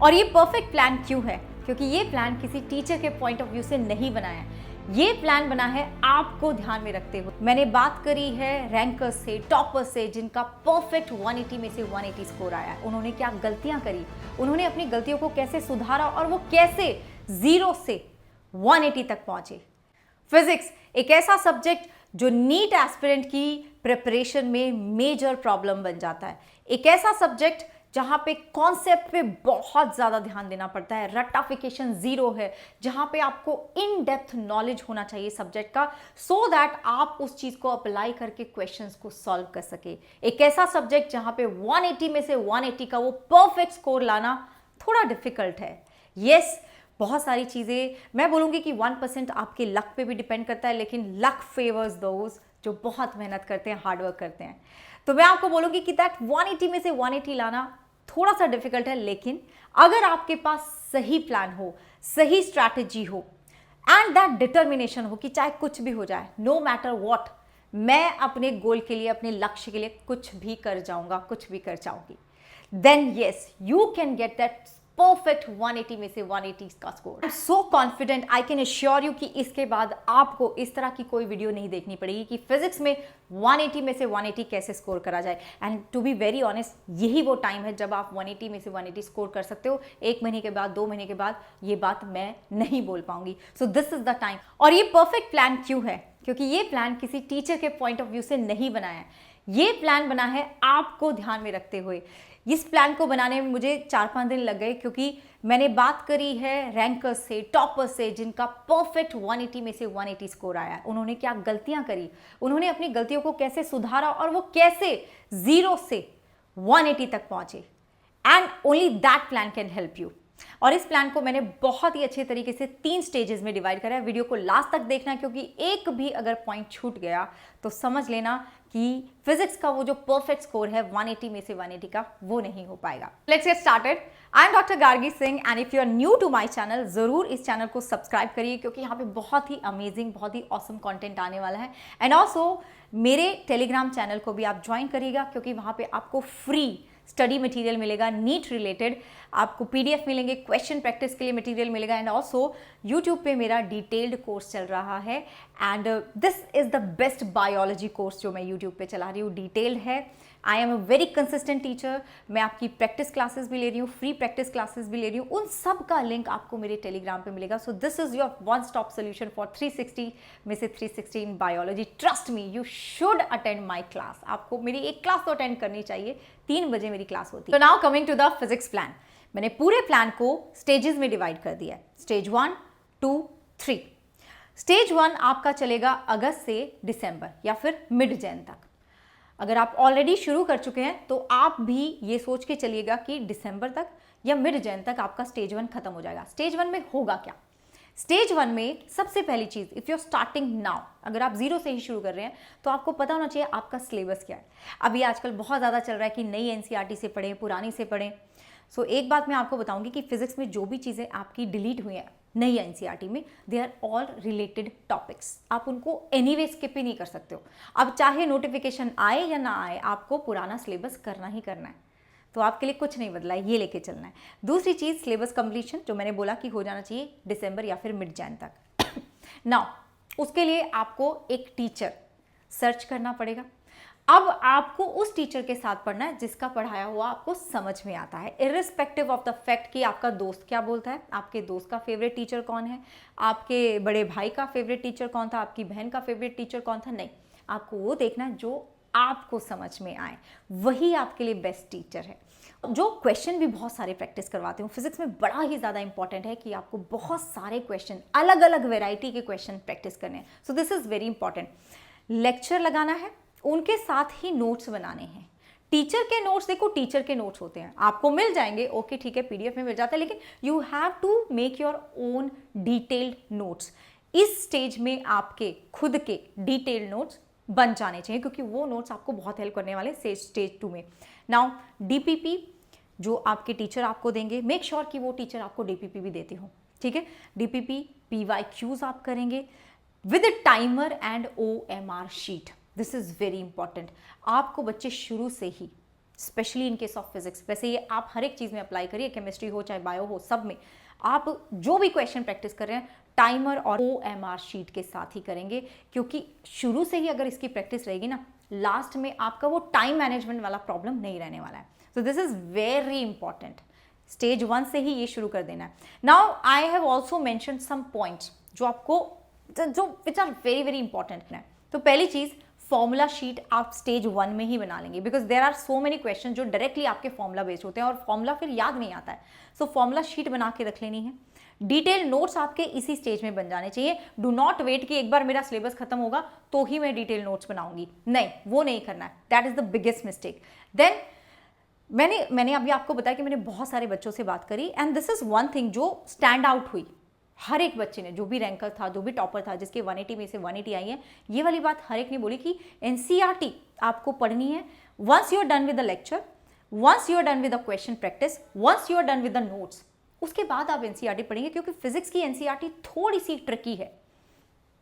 और ये perfect plan क्यों है? क्योंकि ये प्लान किसी टीचर के पॉइंट ऑफ व्यू से नहीं बनाया है। ये प्लान बना है आपको ध्यान में रखते हुए। मैंने बात करी है रैंकर्स से, टॉपर्स से, जिनका परफेक्ट 180 में से 180 स्कोर आया है। उन्होंने क्या गलतियां करी, उन्होंने अपनी गलतियों को कैसे सुधारा और वो कैसे 0 से 180 तक पहुंचे। फिजिक्स एक ऐसा सब्जेक्ट जो नीट एस्पिरेंट की प्रिपरेशन में मेजर प्रॉब्लम बन जाता है। एक ऐसा सब्जेक्ट जहां पे कॉन्सेप्ट पे बहुत ज्यादा ध्यान देना पड़ता है, रटाफिकेशन 0 है, जहां पे आपको इन डेप्थ नॉलेज होना चाहिए सब्जेक्ट का, सो दैट आप उस चीज को अप्लाई करके क्वेश्चंस को सॉल्व कर सके। एक ऐसा सब्जेक्ट जहां पे 180 में से 180 का वो परफेक्ट स्कोर लाना थोड़ा डिफिकल्ट है। यस, बहुत सारी चीजें मैं बोलूंगी कि 1% आपके लक पे भी डिपेंड करता है, लेकिन लक फेवर्स दोज जो बहुत मेहनत करते हैं, हार्डवर्क करते हैं। तो मैं आपको बोलूंगी कि दैट 180 में से 180 लाना थोड़ा सा डिफिकल्ट है, लेकिन अगर आपके पास सही प्लान हो, सही स्ट्रैटेजी हो एंड दैट डिटर्मिनेशन हो कि चाहे कुछ भी हो जाए, नो मैटर व्हाट, मैं अपने गोल के लिए, अपने लक्ष्य के लिए कुछ भी कर जाऊंगा, कुछ भी कर जाऊंगी, then yes you can get that perfect 180 में से 180 का score. I am so confident, I can assure you कि इसके बाद आपको इस तरह की कोई वीडियो नहीं देखनी पड़ेगी कि फिजिक्स में 180 में से 180 कैसे स्कोर करा जाए। And to be very honest, यही वो टाइम है जब आप 180 में से 180 स्कोर कर सकते हो। 1 महीने के बाद, 2 महीने के बाद ये बात मैं नहीं बोल पाऊंगी। सो दिस इज द टाइम। और ये परफेक्ट प्लान क्यों है? क्योंकि ये प्लान किसी टीचर के पॉइंट ऑफ व्यू से नहीं बनाया है। ये प्लान बना है आपको ध्यान में रखते हुए। इस प्लान को बनाने में मुझे 4-5 दिन लग गए, क्योंकि मैंने बात करी है रैंकर्स से, टॉपर्स से, जिनका परफेक्ट 180 में से 180 स्कोर आया है। उन्होंने क्या गलतियां करी, उन्होंने अपनी गलतियों को कैसे सुधारा और वो कैसे 0 से 180 तक पहुंचे। And only that plan can help you. और इस प्लान को मैंने बहुत ही अच्छे तरीके से 3 स्टेजेस में डिवाइड करा है। वीडियो को लास्ट तक देखना है, क्योंकि एक भी अगर पॉइंट छूट गया तो समझ लेना कि फिजिक्स का वो जो परफेक्ट स्कोर है 180 में से 180 का, वो नहीं हो पाएगा। Let's get started. I am doctor Gargi Singh and if you are new to my channel, जरूर इस चैनल को सब्सक्राइब करिए, क्योंकि यहाँ पे बहुत ही अमेजिंग, बहुत ही ऑसम कंटेंट आने वाला है। एंड ऑल्सो मेरे टेलीग्राम चैनल को भी आप ज्वाइन करिएगा, क्योंकि वहाँ पे आपको फ्री स्टडी मटेरियल मिलेगा नीट रिलेटेड, आपको पीडीएफ मिलेंगे, क्वेश्चन प्रैक्टिस के लिए मटेरियल मिलेगा। एंड ऑल्सो यूट्यूब पे मेरा डिटेल्ड कोर्स चल रहा है and this is the best biology course जो मैं यूट्यूब पे चला रही हूँ, डिटेल्ड है। I am a very consistent teacher. मैं आपकी प्रैक्टिस क्लासेस भी ले रही हूँ, फ्री प्रैक्टिस क्लासेस भी ले रही हूँ, उन सब का लिंक आपको मेरे टेलीग्राम पे मिलेगा। सो this is your one stop solution for 360 में से 360 in biology. Trust me, you should attend my class. आपको मेरी एक क्लास तो अटेंड करनी चाहिए। 3 बजे मेरी क्लास होती है। तो now coming to the physics plan. मैंने पूरे प्लान को स्टेजेस में डिवाइड कर दिया है, स्टेज 1, 2, 3। स्टेज 1 आपका चलेगा अगस्त से दिसंबर या फिर मिड जैन तक। अगर आप ऑलरेडी शुरू कर चुके हैं तो आप भी ये सोच के चलिएगा कि दिसंबर तक या मिड जैन तक आपका स्टेज 1 खत्म हो जाएगा। स्टेज 1 में होगा क्या? स्टेज 1 में सबसे पहली चीज, if you are starting now, अगर आप 0 से ही शुरू कर रहे हैं तो आपको पता होना चाहिए आपका सिलेबस क्या है। अभी आजकल बहुत ज्यादा चल रहा है कि नई एनसीईआरटी से पढ़ें, पुरानी से पढ़ें। सो एक बात मैं आपको बताऊंगी कि फिजिक्स में जो भी चीजें आपकी डिलीट हुई हैं नई एनसीईआरटी में, they are all related topics. आप उनको एनीवे स्किप ही नहीं कर सकते हो। अब चाहे नोटिफिकेशन आए या ना आए, आपको पुराना सिलेबस करना ही करना है। तो आपके लिए कुछ नहीं बदला है, ये लेके चलना है। दूसरी चीज, सिलेबस कंप्लीशन, जो मैंने बोला कि हो जाना चाहिए दिसंबर या फिर मिड जैन तक। नाउ उसके लिए आपको एक टीचर सर्च करना पड़ेगा। अब आपको उस टीचर के साथ पढ़ना है जिसका पढ़ाया हुआ आपको समझ में आता है, इर्रिस्पेक्टिव ऑफ द फैक्ट कि आपका दोस्त क्या बोलता है, आपके दोस्त का फेवरेट टीचर कौन है, आपके बड़े भाई का फेवरेट टीचर कौन था, आपकी बहन का फेवरेट टीचर कौन था। नहीं, आपको वो देखना है जो आपको समझ में आए, वही आपके लिए बेस्ट टीचर है। जो क्वेश्चन भी बहुत सारे प्रैक्टिस करवाते हूँ फिजिक्स में, बड़ा ही ज़्यादा इंपॉर्टेंट है कि आपको बहुत सारे क्वेश्चन, अलग अलग वेराइटी के क्वेश्चन प्रैक्टिस करने हैं। So this is very important. Lecture लगाना है, उनके साथ ही नोट्स बनाने हैं। टीचर के नोट्स, देखो टीचर के नोट्स होते हैं, आपको मिल जाएंगे, ओके ठीक है, पीडीएफ में मिल जाता है, लेकिन you have to make your own detailed notes. इस स्टेज में आपके खुद के डिटेल्ड नोट्स बन जाने चाहिए, क्योंकि वो नोट्स आपको बहुत हेल्प करने वाले स्टेज 2 में। नाउ डीपीपी जो आपके टीचर आपको देंगे, मेक श्योर कि वो टीचर आपको डीपीपी भी देते हो, ठीक है। डीपीपी पीवाईक्यूज आप करेंगे with timer and OMR sheet. This is very important. आपको बच्चे शुरू से ही specially in case of physics. वैसे ये आप हर एक चीज़ में अप्लाई करिए, केमिस्ट्री हो चाहे बायो हो, सब में आप जो भी क्वेश्चन प्रैक्टिस कर रहे हैं टाइमर और OMR शीट के साथ ही करेंगे, क्योंकि शुरू से ही अगर इसकी प्रैक्टिस रहेगी ना, लास्ट में आपका वो टाइम मैनेजमेंट वाला प्रॉब्लम नहीं रहने वाला है। So this is very important, stage 1 से ही ये शुरू कर देना है। Now I have also mention some points जो आपको जो which are very very important है। तो पहली चीज, फॉर्मूला शीट आप स्टेज 1 में ही बना लेंगे, because there are so many question जो डायरेक्टली आपके फॉर्मूला बेस्ड होते हैं और फॉर्मूला फिर याद नहीं आता है। सो फॉर्मूला शीट बना के रख लेनी है। डिटेल नोट्स आपके इसी स्टेज में बन जाने चाहिए। डू नॉट वेट कि एक बार मेरा सिलेबस खत्म होगा तो ही मैं डिटेल नोट्स बनाऊंगी, नहीं, वो नहीं करना है। That is the biggest mistake. Then मैंने अभी आपको बताया कि मैंने बहुत सारे बच्चों से बात करी, and this is one thing जो स्टैंड आउट हुई। हर एक बच्चे ने, जो भी रैंकर था, जो भी टॉपर था, जिसके 180 में से 180 आई है, ये वाली बात हर एक ने बोली कि NCERT आपको पढ़नी है। Once you are done with the lecture, once you are done with the question practice, once you are done with the notes, उसके बाद आप NCERT पढ़ेंगे, क्योंकि फिजिक्स की NCERT थोड़ी सी ट्रिकी है।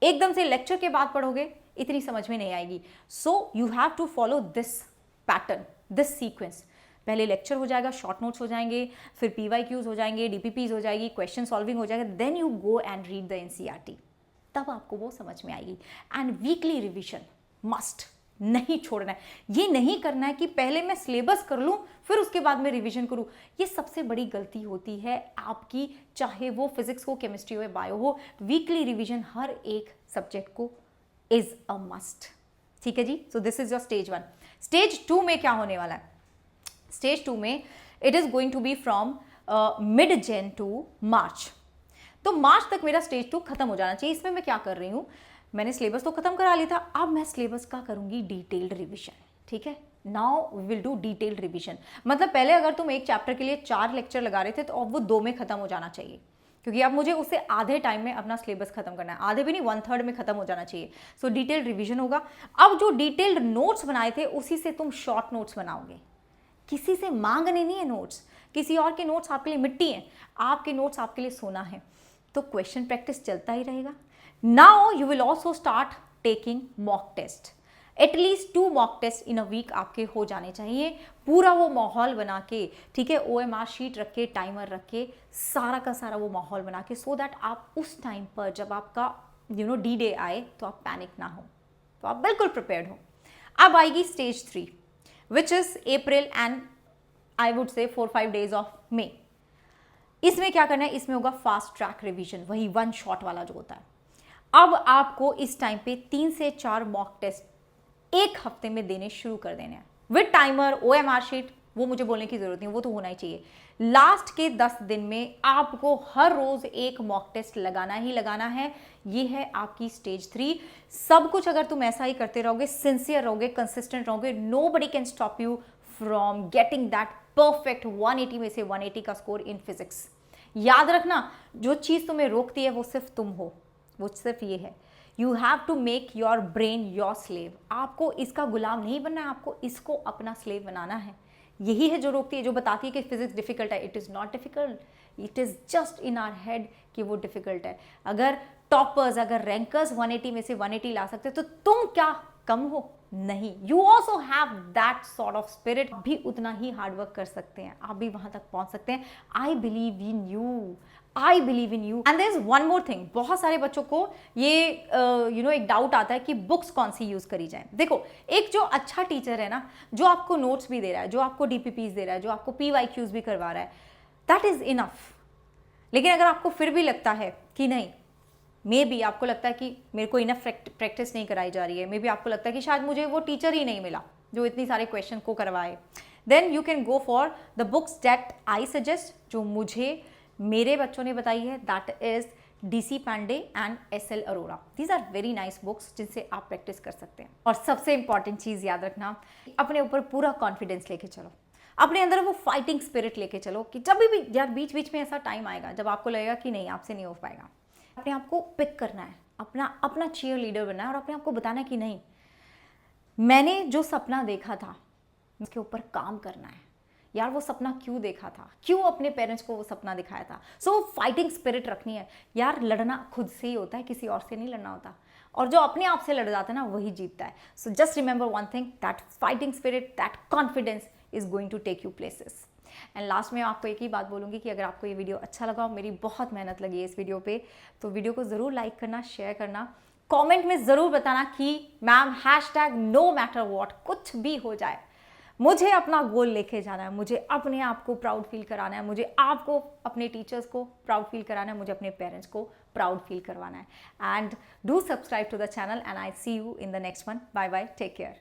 एकदम से लेक्चर के बाद पढ़ोगे इतनी समझ में नहीं आएगी। So you have to follow this pattern, this sequence. पहले लेक्चर हो जाएगा, शॉर्ट नोट्स हो जाएंगे, फिर PYQs हो जाएंगे, DPPs हो जाएगी, क्वेश्चन सॉल्विंग हो जाएगा, then you go and read the NCERT, तब आपको वो समझ में आएगी। एंड वीकली रिविजन मस्ट, नहीं छोड़ना है। ये नहीं करना है कि पहले मैं सिलेबस कर लूं फिर उसके बाद मैं रिवीजन करूं। ये सबसे बड़ी गलती होती है आपकी, चाहे वो फिजिक्स हो, केमिस्ट्री हो, बायो हो। वीकली रिवीजन हर एक सब्जेक्ट को इज अ मस्ट। ठीक है जी। So this is your stage 1। Stage 2 में क्या होने वाला है? स्टेज 2 में it is going to be from mid Jan to March. तो मार्च तक मेरा स्टेज 2 खत्म हो जाना चाहिए। इसमें मैं क्या कर रही हूं, मैंने सिलेबस तो खत्म करा लिया था, अब मैं सिलेबस का करूंगी डिटेल्ड रिवीजन। ठीक है, now we will do detailed revision. मतलब पहले अगर तुम एक चैप्टर के लिए 4 लेक्चर लगा रहे थे तो अब वो 2 में खत्म हो जाना चाहिए, क्योंकि अब मुझे उससे आधे टाइम में अपना सिलेबस खत्म करना है। आधे भी नहीं, 1/3 में खत्म हो जाना चाहिए। सो डिटेल्ड रिवीजन होगा। अब जो डिटेल्ड नोट्स बनाए थे उसी से तुम शॉर्ट नोट्स बनाओगे। किसी से मांगने नहीं है नोट्स, किसी और के नोट्स आपके लिए मिट्टी हैं, आपके नोट्स आपके लिए सोना है। तो क्वेश्चन प्रैक्टिस चलता ही रहेगा। Now you will also start taking mock test. At least 2 mock test in a week आपके हो जाने चाहिए। पूरा वो माहौल बना के, ठीक है, OMR शीट रख के, टाइमर रख के, सारा का सारा वो माहौल बना के, सो दैट आप उस टाइम पर जब आपका डी डे आए तो आप पैनिक ना हो, तो आप बिल्कुल प्रिपेयर्ड हो। अब आएगी stage 3, which is April and I would say 4-5 days of May। इसमें क्या करना है? इसमें होगा फास्ट ट्रैक रिवीजन, वही 1 शॉट वाला जो होता है। अब आपको इस टाइम पे 3 से 4 मॉक टेस्ट एक हफ्ते में देने शुरू कर देने हैं विद टाइमर, OMR शीट। वो मुझे बोलने की जरूरत नहीं, वो तो होना ही चाहिए। लास्ट के 10 दिन में आपको हर रोज एक मॉक टेस्ट लगाना ही लगाना है। ये है आपकी स्टेज 3। सब कुछ अगर तुम ऐसा ही करते रहोगे, सिंसियर रहोगे, कंसिस्टेंट रहोगे, nobody can stop you from getting that perfect 180 में से 180 का स्कोर इन फिजिक्स। याद रखना, जो चीज तुम्हें रोकती है वो सिर्फ तुम हो, वो सिर्फ ये है, you have to make your brain your slave. आपको इसका गुलाम नहीं बनना है, आपको इसको अपना स्लेव बनाना है। यही है जो रोकती है, जो बताती है कि फिजिक्स डिफिकल्ट है। It is not difficult, it is just in our head कि वो डिफिकल्ट है। अगर टॉपर्स, अगर रैंकर्स 180 में से 180 ला सकते तो तुम क्या कम हो? नहीं, you also have that sort of spirit. भी उतना ही हार्डवर्क कर सकते हैं, आप भी वहां तक पहुंच सकते हैं। I believe in you, I believe in you. And there is one more thing, बहुत सारे बच्चों को ये एक डाउट आता है कि बुक्स कौन सी यूज करी जाए। देखो, एक जो अच्छा टीचर है ना, जो आपको नोट्स भी दे रहा है, जो आपको DPPs दे रहा है, जो आपको PYQs भी करवा रहा है, दैट इज इनफ। लेकिन अगर आपको फिर भी लगता है कि नहीं, मे बी आपको लगता है कि मेरे को इनफ प्रैक्टिस नहीं कराई जा रही है, मे बी आपको लगता है कि शायद मुझे वो टीचर ही नहीं मिला जो इतनी सारे क्वेश्चन को करवाए, then you can go for the books that I suggest, जो मुझे मेरे बच्चों ने बताई है, that is DC Pandey and SL Arora. These are very nice books जिनसे आप प्रैक्टिस कर सकते हैं। और सबसे इंपॉर्टेंट चीज़ याद रखना, अपने ऊपर पूरा कॉन्फिडेंस लेके चलो, अपने अंदर वो फाइटिंग स्पिरिट लेके चलो कि जब भी यार बीच बीच में ऐसा टाइम आएगा जब आपको लगेगा कि नहीं, आपसे नहीं हो पाएगा, अपने आप को पिक करना है, अपना चीयर लीडर बनना है और अपने आप को बताना है कि नहीं, मैंने जो सपना देखा था उसके ऊपर काम करना है। यार वो सपना क्यों देखा था, क्यों अपने पेरेंट्स को वो सपना दिखाया था। सो फाइटिंग स्पिरिट रखनी है। यार लड़ना खुद से ही होता है, किसी और से नहीं लड़ना होता, और जो अपने आप से लड़ जाता है ना वही जीतता है। So just remember one thing, that fighting spirit, that confidence is going to take you places. And last में आपको एक ही बात बोलूँगी कि अगर आपको ये वीडियो अच्छा लगा और मेरी बहुत मेहनत लगी है इस वीडियो पे, तो वीडियो को ज़रूर लाइक करना, शेयर करना, कमेंट में ज़रूर बताना कि मैम #no matter what, कुछ भी हो जाए मुझे अपना गोल लेके जाना है, मुझे अपने आप को प्राउड फील कराना है, मुझे आपको, अपने टीचर्स को प्राउड फील कराना है, मुझे अपने पेरेंट्स को प्राउड फील करवाना है। And do subscribe to the channel and I see you in the next one. Bye bye, take care.